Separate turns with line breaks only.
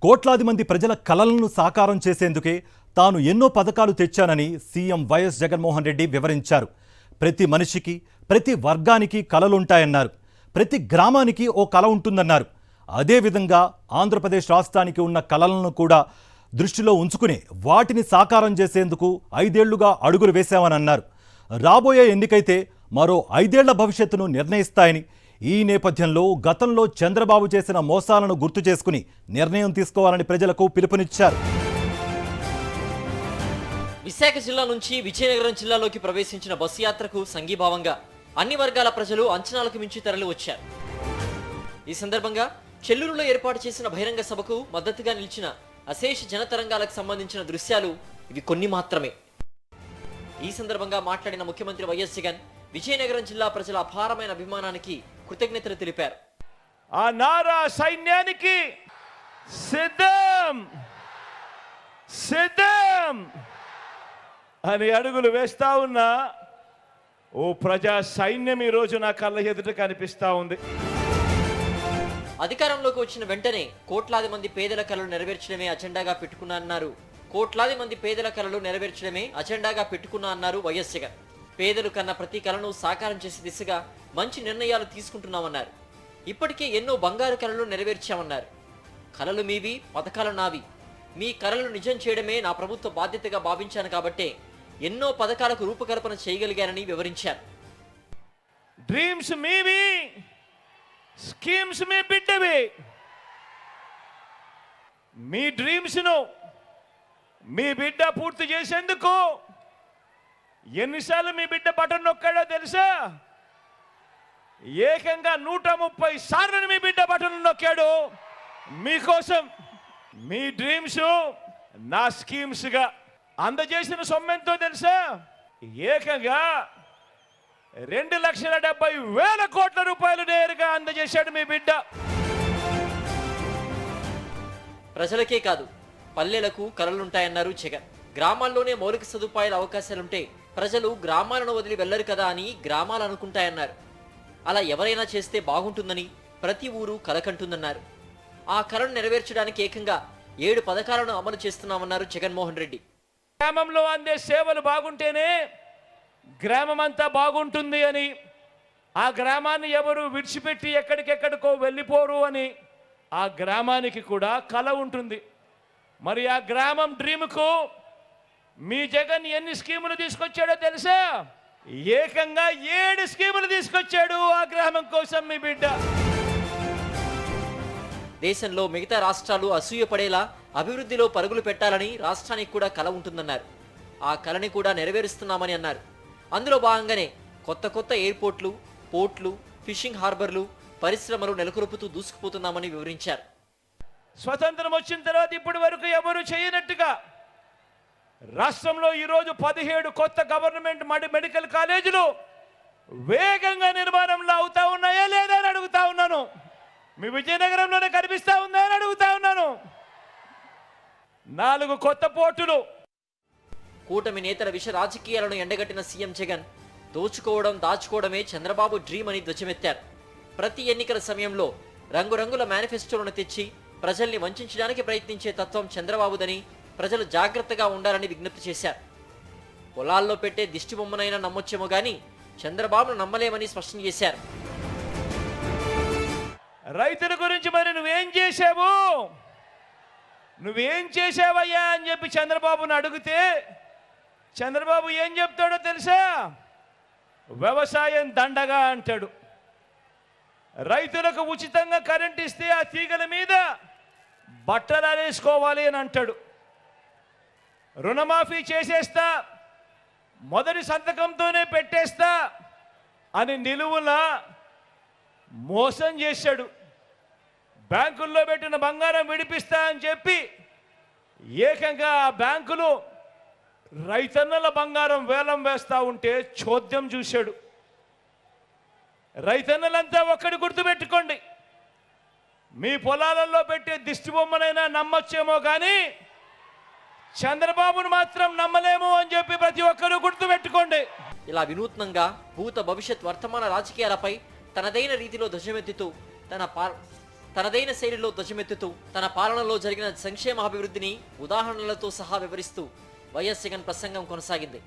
కోట్లాది మంది ప్రజల కలలను సాకారం చేసేందుకే తాను ఎన్నో పథకాలు తెచ్చానని సీఎం వైఎస్ జగన్మోహన్ రెడ్డి వివరించారు. ప్రతి మనిషికి, ప్రతి వర్గానికి కలలుంటాయన్నారు. ప్రతి గ్రామానికి ఓ కల ఉంటుందన్నారు. అదేవిధంగా ఆంధ్రప్రదేశ్ రాష్ట్రానికి ఉన్న కలలను కూడా దృష్టిలో ఉంచుకుని వాటిని సాకారం చేసేందుకు 5 ఏళ్లుగా అడుగులు వేశామని అన్నారు. రాబోయే ఎన్నికైతే మరో 5 ఏళ్ల భవిష్యత్తును నిర్ణయిస్తాయని, ఈ నేపథ్యంలో గతంలో చంద్రబాబు చేసిన మోసాలను గుర్తు చేసుకుని నిర్ణయం తీసుకోవాలని ప్రజలకు పిలుపునిచ్చారు.
విశాఖ జిల్లా నుంచి విజయనగరం జిల్లాలోకి ప్రవేశించిన బస్సు యాత్రకు సంఘీభావంగా అన్ని వర్గాల ప్రజలు అంచనాలకు మించి తరలి వచ్చారు. ఈ సందర్భంగా చెల్లూరులో ఏర్పాటు చేసిన బహిరంగ సభకు మద్దతుగా నిలిచిన అశేష జనతరంగాలకు సంబంధించిన దృశ్యాలు ఇవి కొన్ని మాత్రమే. ఈ సందర్భంగా మాట్లాడిన ముఖ్యమంత్రి వైఎస్ జగన్ విజయనగరం జిల్లా ప్రజల అపారమైన అభిమానానికి కృతజ్ఞతలు తెలిపారు.
ఆ నారా సైన్యానికి సిద్ధం సిద్ధం అని అడుగులు వేస్తా ఉన్నా ఓ ప్రజా సైన్యం ఈ రోజు నా కళ్ళ ఎదుట కనిపిస్తా ఉంది.
అధికారంలోకి వచ్చిన వెంటనే కోట్లాది మంది పేదల కలలు నెరవేర్చడమే అజెండాగా పెట్టుకున్నా అన్నారు. కోట్లాది మంది పేదల కలలు నెరవేర్చడమే అజెండాగా పెట్టుకున్నా అన్నారు వైఎస్ జగన్. పేదలు కన్న ప్రతి కలను సాకారం చేసే దిశగా మంచి నిర్ణయాలు తీసుకుంటున్నామన్నారు. ఇప్పటికే ఎన్నో బంగారు కలలు నెరవేర్చామన్నారు. కలలు మీవి, పథకాలు నావి. మీ కలలు నిజం చేయడమే నా ప్రభుత్వ బాధ్యతగా భావించాను కాబట్టే ఎన్నో పథకాలకు రూపకల్పన చేయగలిగానని వివరించారు.
డ్రీమ్స్ మీవి, స్కీమ్స్ మీ బిడ్డవి. మీ డ్రీమ్స్ ను మీ బిడ్డ పూర్తి చేసేందుకు ఎన్నిసార్లు మీ బిడ్డ బటన్ నొక్కాడో తెలుసా? ఏకంగా 130 సార్లు మీ బిడ్డ బటన్ నొక్కాడు మీకోసం. మీ డ్రీమ్స్ నా స్కీమ్స్ గా అందజేసిన సొమ్మెంతో తెలుసా? ఏకంగా 2,70,000 కోట్ల రూపాయలు నేరుగా అందజేశాడు మీ బిడ్డ.
ప్రజలకే కాదు, పల్లెలకు కలలుంటాయన్నారు జగన్. గ్రామాల్లోనే మౌలిక సదుపాయాల అవకాశాలుంటే ప్రజలు గ్రామాలను వదిలి వెళ్లరు కదా అని గ్రామాలు అనుకుంటాయన్నారు. అలా ఎవరైనా చేస్తే బాగుంటుందని ప్రతి ఊరు కలకంటుందన్నారు. ఆ కలను నెరవేర్చడానికి ఏకంగా 7 పథకాలను అమలు చేస్తున్నామన్నారు జగన్మోహన్ రెడ్డి.
గ్రామంలో అందే సేవలు బాగుంటేనే గ్రామం అంతా బాగుంటుంది అని, ఆ గ్రామాన్ని ఎవరు విడిచిపెట్టి ఎక్కడికెక్కడికో వెళ్ళిపోరు అని ఆ గ్రామానికి కూడా కల ఉంటుంది. మరి ఆ గ్రామం డ్రీమ్కు మీ జగన్ ఎన్ని స్కీములు తీసుకొచ్చాడో తెలుసా? ఏకంగా 7 స్కీములు తీసుకొచ్చాడు ఆ గ్రామం కోసం మీ బిడ్డ.
దేశంలో మిగతా రాష్ట్రాలు అసూయపడేలా అభివృద్ధిలో పరుగులు పెట్టాలని రాష్ట్రానికి కూడా కల ఉంటుందన్నారు. ఆ కలని కూడా నెరవేరుస్తున్నామని అన్నారు. అందులో భాగంగానే కొత్త ఎయిర్పోర్ట్లు, పోర్ట్లు, ఫిషింగ్ హార్బర్లు, పరిశ్రమలు నెలకొల్పుతూ దూసుకుపోతున్నామని వివరించారు.
స్వతంత్రం వచ్చిన తర్వాత ఇప్పటి వరకు ఎవరు చేయనట్టుగా రాష్ట్రంలో ఈరోజు 17 కొత్త గవర్నమెంట్ మెడికల్ కాలేజీలు వేగంగా నిర్మాణంలో అవుతా ఉన్నాయా లేదా అని అడుగుతా ఉన్నాను. మీ విజయనగరంలోనే కనిపిస్తా ఉందా అని అడుగుతా ఉన్నాను. 4 కొత్త పోర్టులు.
కూటమి నేతల విష రాజకీయాలను ఎండగట్టిన సీఎం జగన్ దోచుకోవడం, దాచుకోవడమే చంద్రబాబు డ్రీమ్ అని ధ్వజమెత్తారు. ప్రతి ఎన్నికల సమయంలో రంగురంగుల మేనిఫెస్టోలను తెచ్చి ప్రజల్ని వంచడానికి ప్రయత్నించే తత్వం చంద్రబాబుదని, ప్రజలు జాగ్రత్తగా ఉండాలని విజ్ఞప్తి చేశారు. పొలాల్లో పెట్టే దిష్టి బొమ్మనైనా నమ్మొచ్చేమో గాని చంద్రబాబును నమ్మలేమని స్పష్టం చేశారు.
రైతుల గురించి మరి నువ్వేం చేసావయ్యా అని చెప్పి చంద్రబాబును అడిగితే చంద్రబాబు ఏం చెప్తాడో తెలుసా? వ్యవసాయం దండగా అంటాడు. రైతులకు ఉచితంగా కరెంట్ ఇస్తే ఆ తీగల మీద బట్టలు వేసుకోవాలి అని అంటాడు. రుణమాఫీ చేసేస్తా, మొదటి సంతకంతోనే పెట్టేస్తా అని నిలువున మోసం చేశాడు. బ్యాంకుల్లో పెట్టిన బంగారం విడిపిస్తా అని చెప్పి ఏకంగా ఆ బ్యాంకులు రైతన్నల బంగారం వేలం వేస్తా ఉంటే చోద్యం చూశాడు. రైతన్నలంతా ఒక్కడి గుర్తుపెట్టుకోండి, మీ పొలాలలో పెట్టే దిష్టి బొమ్మనైనా నమ్మొచ్చేమో కానీ చంద్రబాబును మాత్రం నమ్మలేము అని చెప్పి ప్రతి ఒక్కరూ గుర్తుపెట్టుకోండి.
ఇలా వినూత్నంగా భూత భవిష్యత్ వర్తమాన రాజకీయాలపై తనదైన రీతిలో ధ్వజమెత్తుతూ తనదైన శైలిలో ధ్వజమెత్తుతూ తన పాలనలో జరిగిన సంక్షేమ అభివృద్ధిని ఉదాహరణలతో సహా వివరిస్తూ వైఎస్ జగన్ ప్రసంగం కొనసాగింది.